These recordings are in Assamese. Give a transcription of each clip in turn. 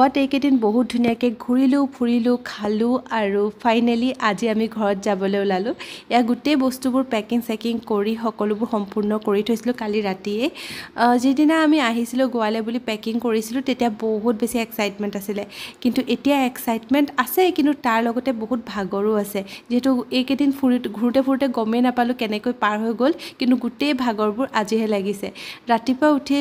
গোৱাত এইকেইদিন বহুত ধুনীয়াকৈ ঘূৰিলোঁ ফুৰিলোঁ খালোঁ আৰু ফাইনেলি আজি আমি ঘৰত যাবলৈ ওলালোঁ এয়া গোটেই বস্তুবোৰ পেকিং চেকিং কৰি সকলোবোৰ সম্পূৰ্ণ কৰি থৈছিলোঁ কালি ৰাতিয়ে যিদিনা আমি আহিছিলোঁ গোৱালৈ বুলি পেকিং কৰিছিলোঁ তেতিয়া বহুত বেছি এক্সাইটমেণ্ট আছিলে কিন্তু এতিয়া এক্সাইটমেণ্ট আছে কিন্তু তাৰ লগতে বহুত ভাগৰো আছে যেহেতু এইকেইদিন ঘূৰোঁতে ফুৰোঁতে গমেই নাপালোঁ কেনেকৈ পাৰ হৈ গ'ল কিন্তু গোটেই ভাগৰবোৰ আজিহে লাগিছে ৰাতিপুৱা উঠি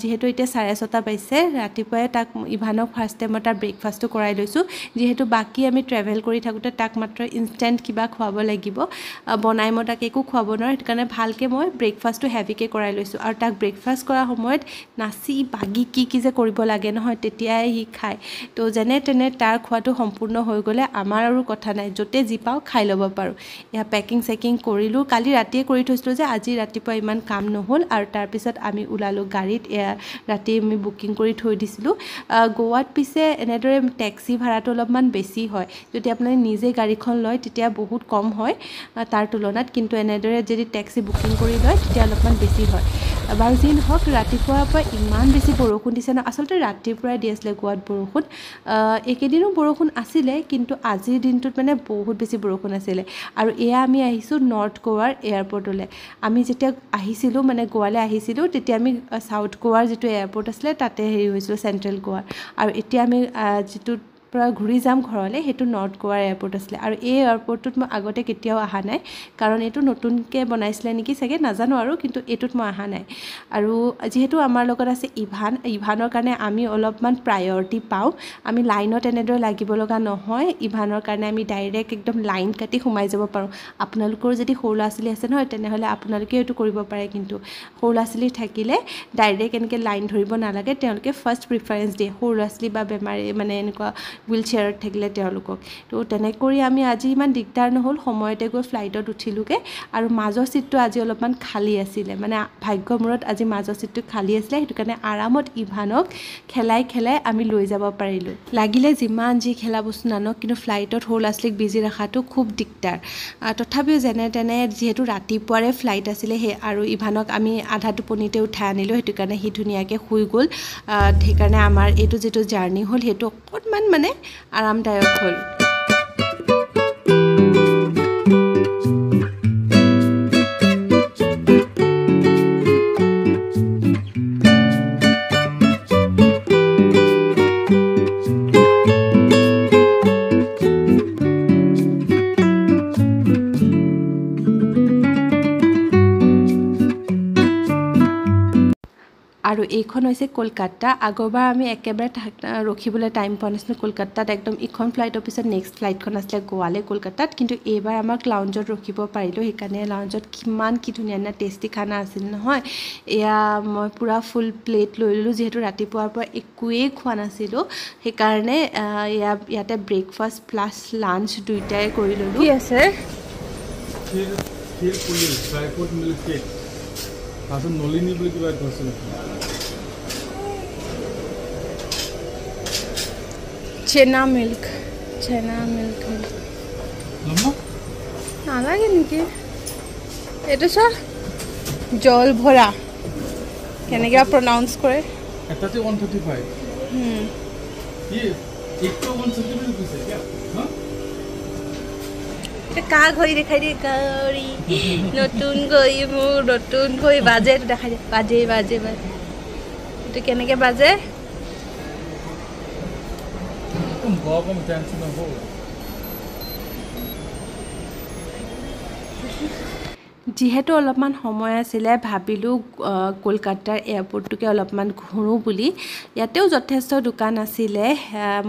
যিহেতু এতিয়া 6:30 বাজিছে ৰাতিপুৱাই তাক ইভানক ফাৰ্ষ্ট টাইম মই তাৰ ব্ৰেকফাষ্টটো কৰাই লৈছোঁ যিহেতু বাকী আমি ট্ৰেভেল কৰি থাকোঁতে তাক মাত্ৰ ইনষ্টেণ্ট কিবা খুৱাব লাগিব বনাই মই তাক একো খুৱাব নোৱাৰোঁ সেইটো কাৰণে ভালকৈ মই ব্ৰেকফাষ্টটো হেভিকৈ কৰাই লৈছোঁ আৰু তাক ব্ৰেকফাষ্ট কৰাৰ সময়ত নাচি বাগি কি যে কৰিব লাগে নহয় তেতিয়াই সি খায় তো যেনে তেনে তাৰ খোৱাটো সম্পূৰ্ণ হৈ গ'লে আমাৰ আৰু কথা নাই য'তে যি পাওঁ খাই ল'ব পাৰোঁ এয়া পেকিং চেকিং কৰিলোঁ কালি ৰাতিয়ে কৰি থৈছিলোঁ যে আজি ৰাতিপুৱা ইমান কাম নহ'ল আৰু তাৰপিছত আমি ওলালোঁ গাড়ীত এয়া ৰাতি আমি বুকিং কৰি থৈ দিছিলোঁ গোৱাত পিছে এনেদৰে টেক্সি ভাড়াটো অলপমান বেছি হয় যদি আপোনালোকে নিজে গাড়ীখন লয় তেতিয়া বহুত কম হয় তাৰ তুলনাত কিন্তু এনেদৰে যদি টেক্সি বুকিং কৰি লয় তেতিয়া অলপমান বেছি হয় বাৰু যি নহওক ৰাতিপুৱাৰ পৰা ইমান বেছি বৰষুণ দিছে ন আচলতে ৰাতিৰ পৰাই দি আছিলে গোৱাত বৰষুণ এইকেইদিনো বৰষুণ আছিলে কিন্তু আজিৰ দিনটোত মানে বহুত বেছি বৰষুণ আছিলে আৰু এয়া আমি আহিছোঁ নৰ্থ গোৱাৰ এয়াৰপৰ্টলৈ আমি যেতিয়া আহিছিলোঁ মানে গোৱালৈ আহিছিলোঁ তেতিয়া আমি সাউথ গোৱাৰ যিটো এয়াৰপৰ্ট আছিলে তাতে হেৰি হৈছিলোঁ চেণ্ট্ৰেল গোৱাৰ আৰু এতিয়া আমি যিটোত পৰা ঘূৰি যাম ঘৰলৈ সেইটো নৰ্থ গোৱাৰ এয়াৰপৰ্ট আছিলে আৰু এই এয়াৰপৰ্টটোত মই আগতে কেতিয়াও অহা নাই কাৰণ এইটো নতুনকৈ বনাইছিলে নেকি চাগে নাজানো আৰু কিন্তু এইটোত মই অহা নাই আৰু যিহেতু আমাৰ লগত আছে ইভানৰ কাৰণে আমি অলপমান প্ৰায়ৰিটি পাওঁ আমি লাইনত এনেদৰে লাগিব লগা নহয় ইভানৰ কাৰণে আমি ডাইৰেক্ট একদম লাইন কাটি সোমাই যাব পাৰোঁ আপোনালোকৰ যদি সৰু ল'ৰা ছোৱালী আছে নহয় তেনেহ'লে আপোনালোকে এইটো কৰিব পাৰে কিন্তু সৰু ল'ৰা ছোৱালী থাকিলে ডাইৰেক্ট এনেকৈ লাইন ধৰিব নালাগে তেওঁলোকে ফাৰ্ষ্ট প্ৰিফাৰেঞ্চ দিয়ে সৰু ল'ৰা ছোৱালী বা বেমাৰী মানে এনেকুৱা হুইল চেয়াৰত থাকিলে তেওঁলোকক তো তেনেকৈ কৰি আমি আজি ইমান দিগদাৰ নহ'ল সময়তে গৈ ফ্লাইটত উঠিলোঁগৈ আৰু মাজৰ ছিটটো আজি অলপমান খালী আছিলে মানে ভাগ্যমূৰত আজি মাজৰ ছিটটো খালী আছিলে সেইটো কাৰণে আৰামত ইভানক খেলাই আমি লৈ যাব পাৰিলোঁ লাগিলে যিমান যি খেলা বস্তু নানক কিন্তু ফ্লাইটত সৰু ল'ৰা ছোৱালীক বিজি ৰখাটো খুব দিগদাৰ তথাপিও যেনে তেনে যিহেতু ৰাতিপুৱাৰে ফ্লাইট আছিলে সেই আৰু ইভানক আমি আধা টোপনিতে উঠাই আনিলোঁ সেইটো কাৰণে সি ধুনীয়াকৈ শুই গ'ল সেইকাৰণে আমাৰ এইটো যিটো জাৰ্ণি হ'ল সেইটো অকণমান মানে আৰামদায়ক হ'ল আৰু এইখন হৈছে কলকাতা আগৰবাৰ আমি একেবাৰে ৰখিবলৈ টাইম পোৱা নাছিলোঁ কলকাতাত একদম ইখন ফ্লাইটৰ পিছত নেক্সট ফ্লাইটখন আছিলে গোৱালৈ কলকাতাত কিন্তু এইবাৰ আমাক লাউঞ্জত ৰখিব পাৰিলোঁ সেইকাৰণে লাউঞ্জত কিমান কি ধুনীয়া ধুনীয়া টেষ্টি খানা আছিল নহয় এয়া মই পূৰা ফুল প্লেট লৈ ল'লোঁ যিহেতু ৰাতিপুৱাৰ পৰা একোৱেই খোৱা নাছিলোঁ সেইকাৰণে ইয়াতে ব্ৰেকফাষ্ট প্লাছ লাঞ্চ দুইটাই কৰি ল'লোঁ কি আছে নলিনী বুলি কিবা কৈছিল চেনা মিল্ক নালাগে নেকি এইটো চা জল ভৰা কেনেকৈ প্ৰনাউন্স কৰে এটাতে 135 একটো 135 কৈছে কা ঘড়ী দেখাই দিয়ে ঘড়ী নতুন ঘড়ী বাজে এইটো দেখাই দিয়ে বাজে এইটো কেনেকৈ বাজে গৰম টেনচন হ'ব যিহেতু অলপমান সময় আছিলে ভাবিলোঁ কলকাতাৰ এয়াৰপৰ্টটোকে অলপমান ঘূৰোঁ বুলি ইয়াতেও যথেষ্ট দোকান আছিলে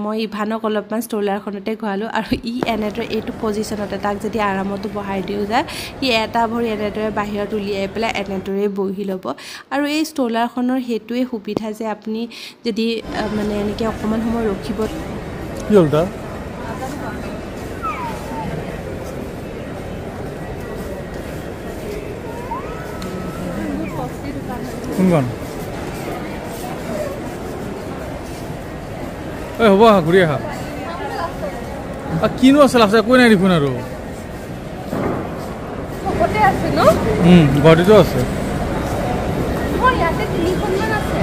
মই ইভানক অলপমান ষ্ট্ৰলাৰখনতে ঘূৰালোঁ আৰু এনেদৰে এইটো পজিশ্যনতে তাক যদি আৰামতো বহাই দিওঁ যায় সি এটা ভৰি এনেদৰে বাহিৰত উলিয়াই পেলাই এনেদৰেই বহি ল'ব আৰু এই ষ্ট্ৰলাৰখনৰ সেইটোৱে সুবিধা যে আপুনি যদি মানে এনেকৈ অকণমান সময় ৰখিব কি হ'ল তাৰ কোনখন হ'ব ঘূৰি আহা কিনো আছিল আছে কৈ নাই দেখোন আৰু গুৱাহাটীতো আছে ইয়াতে 3খনমান আছে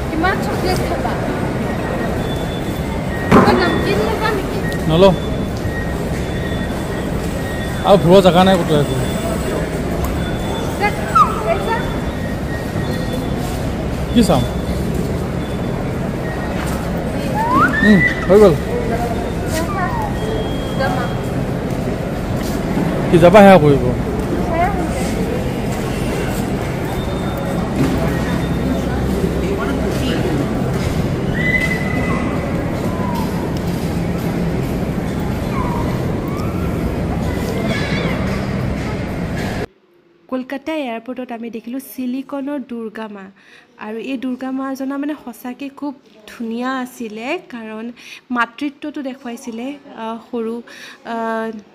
কিমান চকলেট খাবা নলওঁ আৰু ঘূৰা জেগা নাই ক'তো একো কি চাম হৈ গ'ল কি যাবা সেয়া কৰিব কলকাতা এয়াৰপৰ্টত আমি দেখিলোঁ চিলিকনৰ দুৰ্গা মা আৰু এই দুৰ্গা মাজনা মানে সঁচাকৈ খুব ধুনীয়া আছিলে কাৰণ মাতৃত্বটো দেখুৱাইছিলে সৰু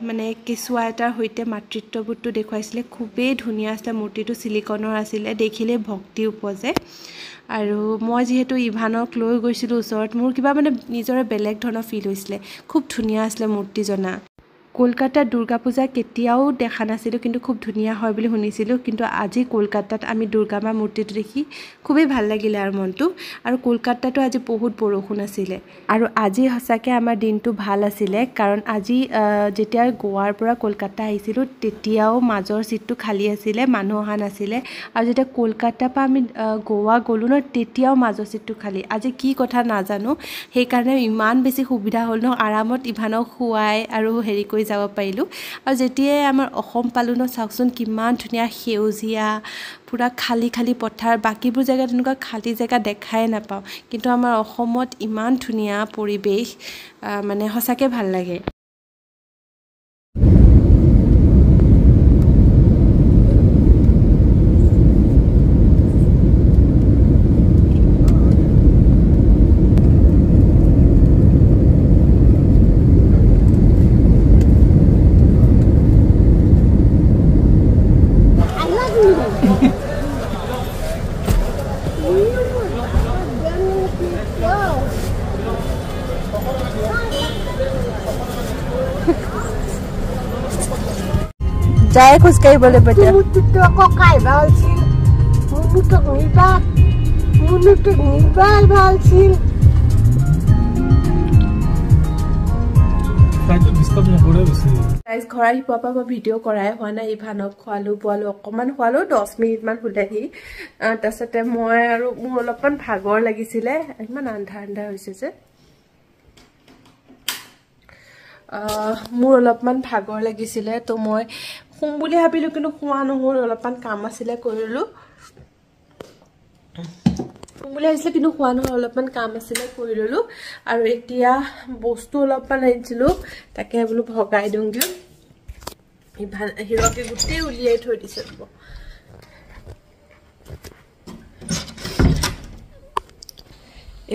মানে কেঁচুৱা এটাৰ সৈতে মাতৃত্ববোধটো দেখুৱাইছিলে খুবেই ধুনীয়া আছিলে মূৰ্তিটো চিলিকনৰ আছিলে দেখিলে ভক্তি উপজে আৰু মই যিহেতু ইভানক লৈ গৈছিলোঁ ওচৰত মোৰ কিবা মানে নিজৰে বেলেগ ধৰণৰ ফিল হৈছিলে খুব ধুনীয়া আছিলে মূৰ্তিজনা কলকাতাত দুৰ্গা পূজা কেতিয়াও দেখা নাছিলোঁ কিন্তু খুব ধুনীয়া হয় বুলি শুনিছিলোঁ কিন্তু আজি কলকাতাত আমি দুৰ্গা মা মূৰ্তিটো দেখি খুবেই ভাল লাগিলে আৰু মনটো আৰু কলকাতাতো আজি বহুত বৰষুণ আছিলে আৰু আজি সঁচাকৈ আমাৰ দিনটো ভাল আছিলে কাৰণ আজি যেতিয়া গোৱাৰ পৰা কলকাতা আহিছিলোঁ তেতিয়াও মাজৰ চিটটো খালী আছিলে মানুহ অহা নাছিলে আৰু যেতিয়া কলকাতাৰ পৰা আমি গোৱা গ'লোঁ ন তেতিয়াও মাজৰ চিটটো খালী আজি কি কথা নাজানো সেইকাৰণে ইমান বেছি সুবিধা হ'ল ন আৰামত ইভানক শুৱাই আৰু হেৰি কৰি যাব পাৰিলোঁ আৰু যেতিয়াই আমাৰ অসম পালোঁ ন চাওকচোন কিমান ধুনীয়া সেউজীয়া পুৰা খালী খালী পথাৰ বাকীবোৰ জেগাত তেনেকুৱা খালী জেগা দেখাই নাপাওঁ কিন্তু আমাৰ অসমত ইমান ধুনীয়া পৰিৱেশ মানে সঁচাকৈ ভাল লাগে যায় খোজকাঢ়িবলৈ বেটা মুনুটো আকৌ খাই ভাল আছিল মুনুটোক নিবা ভাল আছিল গাইজ ঘৰ আহি পোৱাৰ পৰা মই ভিডিঅ' কৰাই হোৱা নাই ইভানক খোৱালোঁ অকণমান খোৱালোঁ 10 মিনিটমান শুলেহি তাৰপিছতে মই আৰু মোৰ অলপমান ভাগৰ লাগিছিলে ইমান আন্ধাৰ হৈছে যে মোৰ অলপমান ভাগৰ লাগিছিলে তো মই শুম বুলি ভাবিলোঁ কিন্তু শুৱা নহ'ল অলপমান কাম আছিলে কৰিলোঁ শুম বুলি ভাবিছিলে কিন্তু শুৱা নহ'ল অলপমান কাম আছিলে কৰি ল'লোঁ আৰু এতিয়া বস্তু অলপমান আনিছিলোঁ তাকে বোলো ভগাই দিওঁগৈ ইভান হিৰকে গোটেই উলিয়াই থৈ দিছে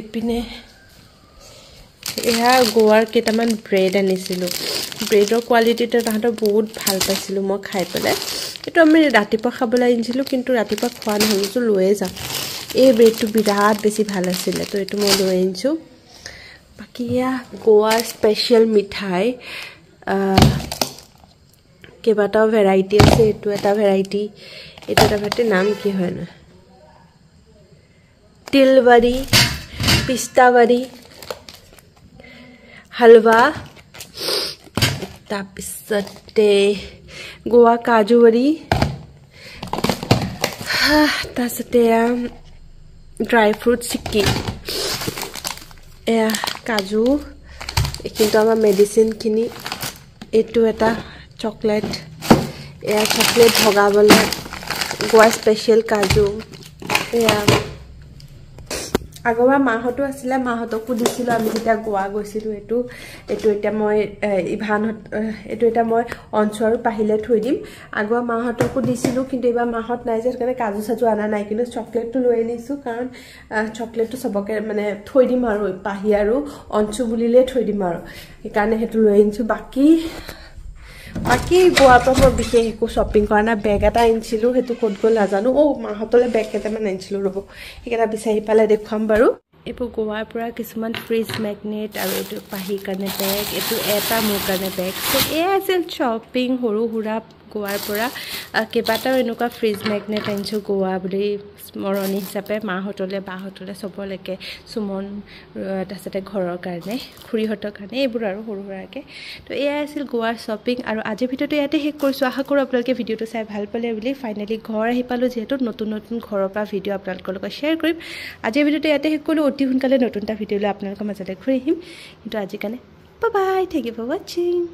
এপিনে এয়া গোৱাৰ কেইটামান ব্ৰেড আনিছিলোঁ ব্ৰেডৰ কোৱালিটিটো তাহাঁতৰ বহুত ভাল পাইছিলোঁ মই খাই পেলাই এইটো আমি ৰাতিপুৱা খাবলৈ আনিছিলোঁ কিন্তু ৰাতিপুৱা খোৱা নহ'লতো লৈয়ে যাওঁ এই ব্ৰেডটো বিৰাট বেছি ভাল আছিলে তো এইটো মই লৈ আনিছোঁ বাকী এয়া গোৱাৰ স্পেচিয়েল মিঠাই কেইবাটাও ভেৰাইটি আছে এইটো এটা ভেৰাইটি নাম কি হয় ন তিলবাৰী পিস্তাবাৰী হালৱা তাৰপিছতে গোৱা কাজুবাৰী তাৰপিছতে ড্ৰাই ফ্ৰুট চিক্কি এয়া কাজু কিন্তু আমাৰ মেডিচিনখিনি এইটো এটা চকলেট এয়া চকলেট ভগাবলৈ গোৱা স্পেচিয়েল কাজু এয়া আগৰবাৰ মাহঁতো আছিলে মাহঁতকো দিছিলোঁ আমি যেতিয়া গোৱা গৈছিলোঁ এইটো এতিয়া মই ইভানহঁত এইটো এতিয়া মই অঞ্চল আৰু পাহিলে থৈ দিম আগৰ মাহঁতকো দিছিলোঁ কিন্তু এইবাৰ মাহঁত নাই যে সেইকাৰণে কাজু চাজু অনা নাই কিন্তু চকলেটটো লৈ আনিছোঁ কাৰণ চকলেটটো চবকে মানে থৈ দিম আৰু পাহি আৰু অঞ্চু বুলিলে থৈ দিম আৰু সেইকাৰণে সেইটো লৈ আনিছোঁ বাকী গোৱাৰ পৰা মই বিশেষ একো শ্বপিং কৰা নাই বেগ এটা আনিছিলোঁ সেইটো ক'ত গ'ল নাজানো মাহঁতলৈ বেগ কেইটামান আনিছিলোঁ ৰ'ব সেইকেইটা বিচাৰি পালে দেখুৱাম বাৰু এইবোৰ গোৱাৰ পৰা কিছুমান ফ্ৰিজ মেগনেট আৰু এইটো পাহিৰ কাৰণে বেগ এইটো এটা মোৰ কাৰণে বেগ তো এয়া আছিল শ্বপিং সৰু সুৰা গোৱাৰ পৰা কেইবাটাও এনেকুৱা ফ্ৰিজ মেগনেট আনিছোঁ গোৱা বুলি স্মৰণি হিচাপে মাহঁতলৈ বাহঁতলৈ চবলৈকে সুমন তাৰপিছতে ঘৰৰ কাৰণে খুৰীহঁতৰ কাৰণে এইবোৰ আৰু সৰু সুৰাকৈ তো এয়াই আছিল গোৱাৰ শ্বপিং আৰু আজিৰ ভিডিঅ'টো ইয়াতে শেষ কৰিছোঁ আশা কৰোঁ আপোনালোকে ভিডিঅ'টো চাই ভাল পালে বুলি ফাইনেলি ঘৰ আহি পালোঁ যিহেতু নতুন নতুন ঘৰৰ পৰা ভিডিঅ' আপোনালোকৰ লগত শ্বেয়াৰ কৰিম আজিৰ ভিডিঅ'টো ইয়াতে শেষ কৰিলোঁ অতি সোনকালে নতুন এটা ভিডিঅ' লৈ আপোনালোকৰ মাজলৈ ঘূৰি আহিম কিন্তু আজিৰ কাৰণে bye bye thank you for ৱাচিং